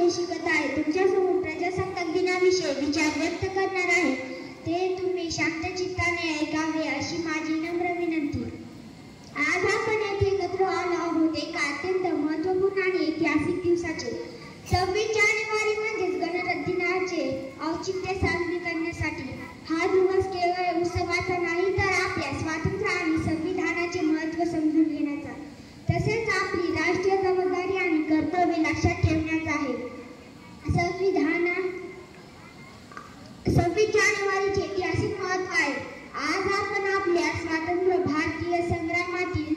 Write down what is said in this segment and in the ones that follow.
छोटीशी कथा आहे. तुमच्यासमोर प्रजासत्ताक दिनाविषयी विचार व्यक्त करणार आहे. ते तुम्ही शांत चित्ताने ऐकावे अशी माझी नम्र विनंती. आज आपण येथे एकत्र आलो आहोत एका अत्यंत महत्त्वपूर्ण आणि ऐतिहासिक दिवसाचे. 26 जानेवारी म्हणजेच गणराज्य दिनाचे औचित्य साजरे करण्यासाठी. हा दिवस केवळ उत्सवाचा नाही तर आपल्या स्वातंत्र्य आणि संविधानाचे महत्त्व समजून घेण्याचा, तसेच आपली राष्ट्रीय जबाबदारी आणि कर्तव्य लक्षात ठेवण्याचा आहे. 26 जानेवारीचे ऐतिहासिक महत्त्व आहे. आज आपण आपल्या स्वातंत्र्य भारतीय संग्रामातील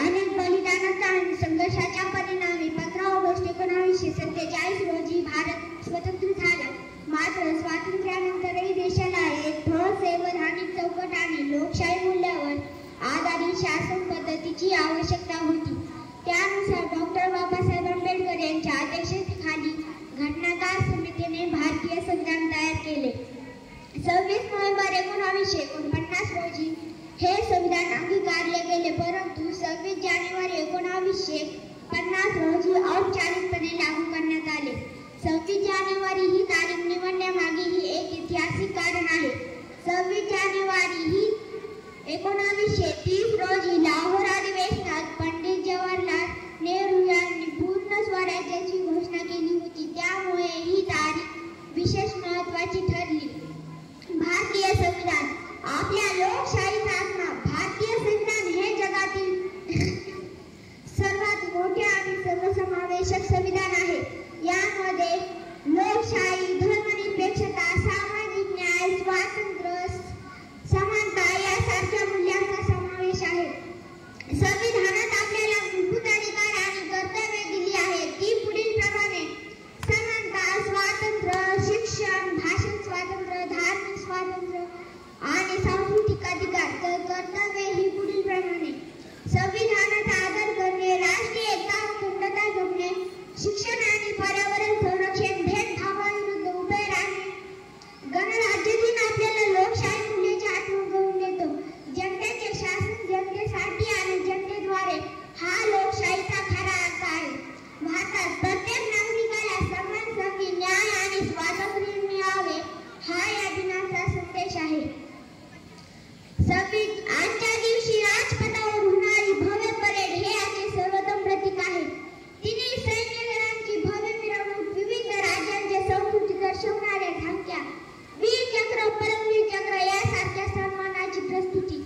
अनेक बलिदानाचा आणि संघर्षाच्या परिणामी 15 ऑगस्ट 1947 रोजी भारत स्वतंत्र झाला. मात्र स्वातंत्र्यानंतरही देशाला एक ठोस संवैधानिक चौकट आणि लोकशाही मूल्यावर आधारित शासन पद्धतीची आवश्यकता होती. त्यानुसार डॉक्टर बाबासाहेब आंबेडकर यांच्या अध्यक्षतेखाली घटनाकार समितीने भारतीय संविधान तयार केले. 26 नोव्हेंबर 1949 रोजी हे संविधान अंगीकारले गेले, परंतु 26 जानेवारी 1950 रोजी औपचारिकपणे लागू करण्यात आले. 26 जानेवारी ही तारीख निवडण्यामागेही एक ऐतिहासिक कारण आहे. 26 जानेवारी 1930 रोजी लाहोर अधिवेशनात पंडित जवाहरलाल नेहरू यांनी पूर्ण स्वराज्याची घोषणा केली होती. त्यामुळे ही तारीख विशेष महत्त्वाची ठरली. भारतीय संविधान आपल्या लोकशाहीचा आत्मा. भारतीय संविधान हे जगातील सर्वात मोठे आणि सर्वसमावेशक संविधान आहे. यामध्ये लोकशाही, धर्मनिरपेक्षता, सामाजिक न्याय, स्वातंत्र्य, समानता यासारख्या मूल्यांचा समावेश आहे. संविधानात आपल्याला मूलभूत अधिकार आणि कर्तव्ये दिली आहेत. ती पुढील प्रमाणे: समानता, स्वातंत्र्य, शिक्षण, भाषण स्वातंत्र्य, धार्मिक स्वातंत्र्य आणि सांस्कृतिक अधिकार. तर कर्तव्ये ही पुढील प्रमाणे: संविधानाचा आदर करणे, राष्ट्रीय एकता व अखंडता जपणे, शिक्षण आणि पर्यावरण संरक्षण, भेदभावाविरुद्ध उभे राहणे. गणराज्य दिन आपल्याला लोकशाही मूल्याची आठवण करून देतो. जनतेचे शासन जनतेसाठी आणि जनतेद्वारे हा लोकशाहीचा खरा अर्थ आहे. भारतात प्रत्येक नागरिकाला समान संधी, न्याय आणि स्वातंत्र्य मिळावे हा या दिनाचा संदेश आहे. आजच्या दिवशी राजपथावर होणारी भव्य परेड हे याचे सर्वोत्तम प्रतीक आहे. तिन्ही सैन्य दलांची भव्य मिरवणूक, विविध राज्यांचे संस्कृती दर्शवणाऱ्या झांक्या, वीर चक्र, परमवीर चक्र यासारख्या सन्मानाची प्रस्तुती,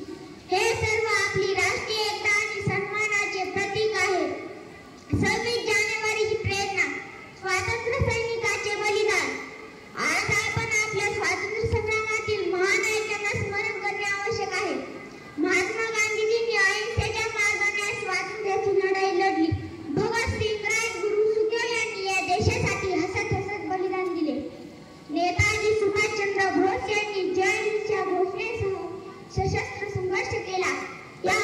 हे सर्व आपली राष्ट्रीय एकता आणि सन्मानाचे प्रतीक आहे. 26 जानेवारीची प्रेरणा: स्वातंत्र्य सैनिकांचे बलिदान. आज आपण आपल्या स्वातंत्र्य संग्रामातील महानायकांना स्मरण करणे आवश्यक आहे. महात्मा गांधीजींनी अहिंसेच्या मार्गाने स्वातंत्र्याची लढाई लढली. भगतसिंग, राजगुरू, सुखदेव यांनी या देशासाठी हसत हसत बलिदान दिले. नेताजी सुभाषचंद्र बोस यांनी जय हिंदच्या घोषणेसह सशस्त्र संघर्ष केला. या